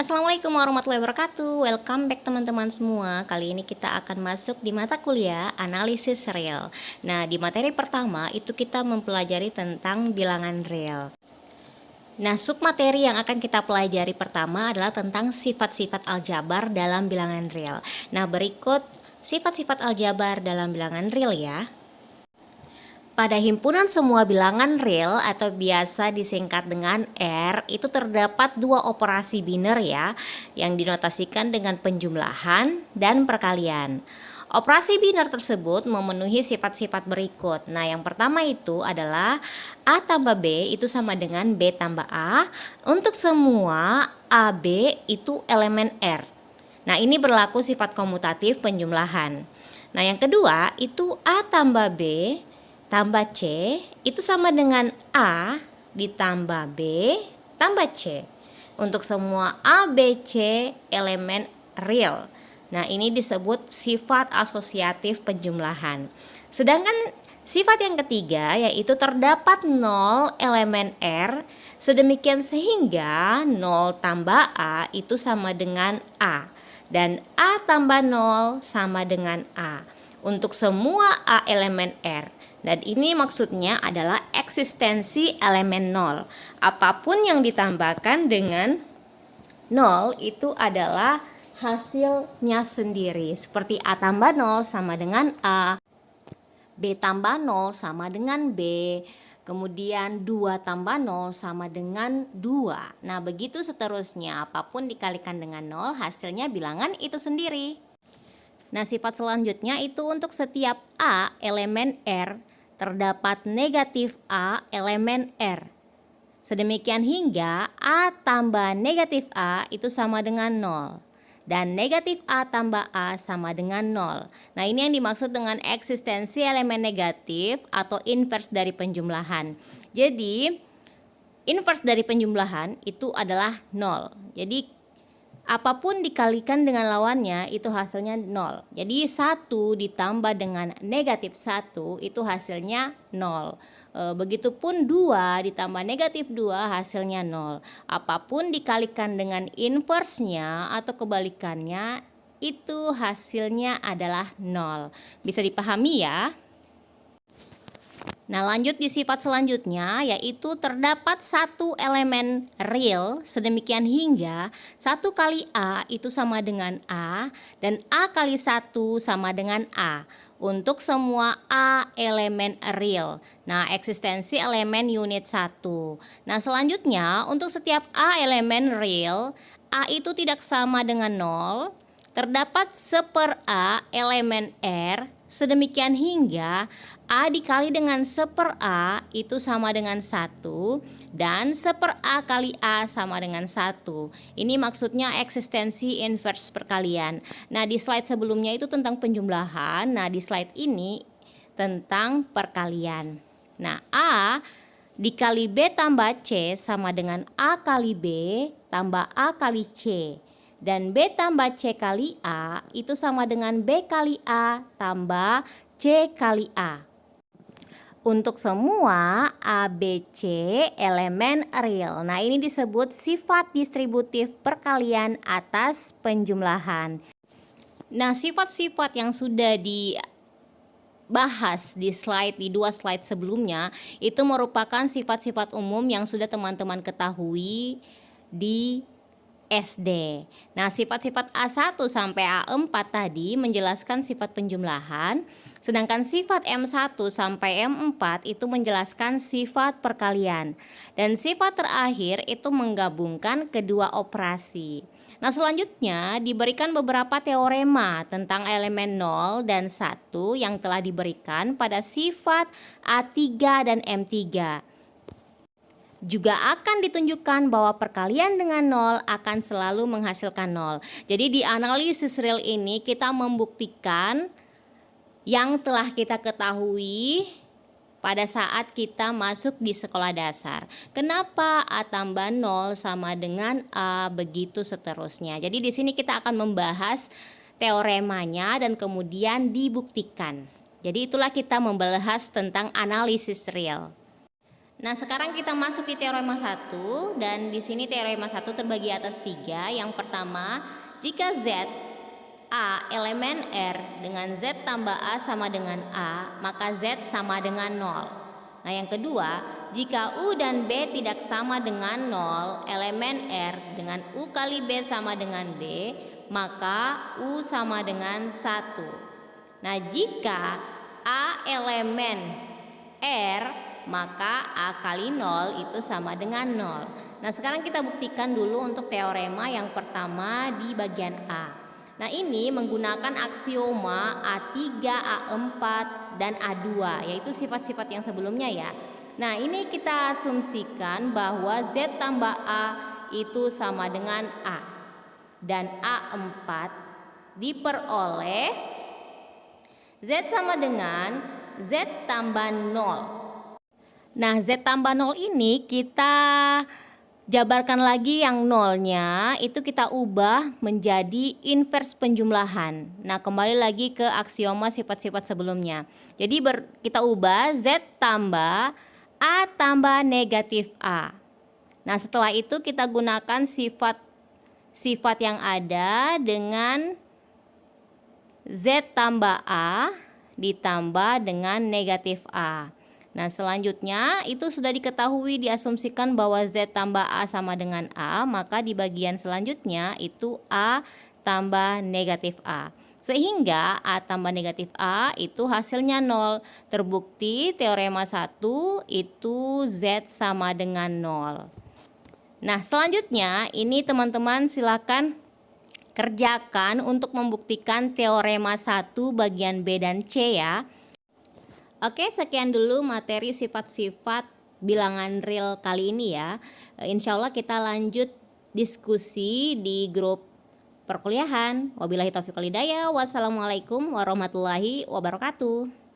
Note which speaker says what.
Speaker 1: Assalamualaikum warahmatullahi wabarakatuh. Welcome back teman-teman semua. Kali ini kita akan masuk di mata kuliah analisis real. Nah, di materi pertama itu kita mempelajari tentang bilangan real. Nah, submateri yang akan kita pelajari pertama adalah tentang sifat-sifat aljabar dalam bilangan real. Nah, berikut sifat-sifat aljabar dalam bilangan real ya. Pada himpunan semua bilangan real atau biasa disingkat dengan R, itu terdapat dua operasi biner ya, yang dinotasikan dengan penjumlahan dan perkalian. Operasi biner tersebut memenuhi sifat-sifat berikut. Nah, yang pertama itu adalah A tambah B itu sama dengan B tambah A untuk semua AB itu elemen R. Nah, ini berlaku sifat komutatif penjumlahan. Nah, yang kedua itu A tambah B tambah C itu sama dengan A ditambah B tambah C untuk semua A, B, C elemen real. Nah, ini disebut sifat asosiatif penjumlahan. Sedangkan sifat yang ketiga yaitu terdapat 0 elemen R sedemikian sehingga 0 tambah A itu sama dengan A dan A tambah 0 sama dengan A untuk semua A elemen R. Dan ini maksudnya adalah eksistensi elemen 0. Apapun yang ditambahkan dengan 0 itu adalah hasilnya sendiri. Seperti A tambah 0 sama dengan A, B tambah 0 sama dengan B, kemudian 2 tambah 0 sama dengan 2. Nah, begitu seterusnya. Apapun dikalikan dengan 0, hasilnya bilangan itu sendiri. Nah, sifat selanjutnya itu untuk setiap A elemen R terdapat negatif A elemen R. Sedemikian hingga A tambah negatif A itu sama dengan 0. Dan negatif A tambah A sama dengan 0. Nah, ini yang dimaksud dengan eksistensi elemen negatif atau inverse dari penjumlahan. Jadi, inverse dari penjumlahan itu adalah 0. Jadi, apapun dikalikan dengan lawannya itu hasilnya 0. Jadi 1 ditambah dengan negatif 1 itu hasilnya 0. Begitupun 2 ditambah negatif 2 hasilnya 0. Apapun dikalikan dengan inversenya atau kebalikannya itu hasilnya adalah 0. Bisa dipahami ya? Nah, lanjut di sifat selanjutnya yaitu terdapat satu elemen real sedemikian hingga 1 kali A itu sama dengan A dan A kali 1 sama dengan A untuk semua A elemen real. Nah, eksistensi elemen unit 1. Nah, selanjutnya untuk setiap A elemen real, A itu tidak sama dengan 0. Terdapat seper A elemen R sedemikian hingga A dikali dengan seper A itu sama dengan 1 dan seper A kali A sama dengan 1. Ini maksudnya eksistensi inverse perkalian. Nah, di slide sebelumnya itu tentang penjumlahan. Nah, di slide ini tentang perkalian. Nah, A dikali B tambah C sama dengan A kali B tambah A kali C. Dan B tambah C kali A itu sama dengan B kali A tambah C kali A. Untuk semua A, B, C elemen real. Nah, ini disebut sifat distributif perkalian atas penjumlahan. Nah, sifat-sifat yang sudah dibahas di dua slide sebelumnya itu merupakan sifat-sifat umum yang sudah teman-teman ketahui di SD. Nah, sifat-sifat A1 sampai A4 tadi menjelaskan sifat penjumlahan, sedangkan sifat M1 sampai M4 itu menjelaskan sifat perkalian. Dan sifat terakhir itu menggabungkan kedua operasi. Nah, selanjutnya diberikan beberapa teorema tentang elemen 0 dan 1 yang telah diberikan pada sifat A3 dan M3. Juga akan ditunjukkan bahwa perkalian dengan 0 akan selalu menghasilkan 0. Jadi di analisis real ini kita membuktikan yang telah kita ketahui pada saat kita masuk di sekolah dasar. Kenapa A tambah 0 sama dengan A, begitu seterusnya. Jadi di sini kita akan membahas teoremanya dan kemudian dibuktikan. Jadi itulah kita membahas tentang analisis real. Nah, sekarang kita masuk di teorema 1 dan di sini teorema 1 terbagi atas 3. Yang pertama, jika Z A elemen R dengan Z tambah A sama dengan A, maka Z sama dengan 0. Nah, yang kedua, jika U dan B tidak sama dengan 0, elemen R dengan U kali B sama dengan B, maka U sama dengan 1. Nah, jika A elemen R, maka A kali 0 itu sama dengan 0. Nah, sekarang kita buktikan dulu untuk teorema yang pertama di bagian A. Nah, ini menggunakan aksioma A3, A4, dan A2, yaitu sifat-sifat yang sebelumnya ya. Nah, ini kita asumsikan bahwa Z tambah A itu sama dengan A. Dan A4 diperoleh Z sama dengan Z tambah 0. Nah, Z tambah 0 ini kita jabarkan lagi yang nolnya itu kita ubah menjadi invers penjumlahan. Nah, kembali lagi ke aksioma sifat-sifat sebelumnya. Jadi kita ubah Z tambah A tambah negatif A. Nah, setelah itu kita gunakan sifat yang ada dengan Z tambah A ditambah dengan negatif A. Nah, selanjutnya itu sudah diketahui diasumsikan bahwa Z tambah A sama dengan A, maka di bagian selanjutnya itu A tambah negatif A. Sehingga A tambah negatif A itu hasilnya 0. Terbukti teorema 1 itu Z sama dengan 0. Nah, selanjutnya ini teman-teman silakan kerjakan untuk membuktikan teorema 1 bagian B dan C ya. Oke, sekian dulu materi sifat-sifat bilangan real kali ini ya. Insya Allah kita lanjut diskusi di grup perkuliahan. Wabillahi taufiq wal hidayah. Wassalamualaikum warahmatullahi wabarakatuh.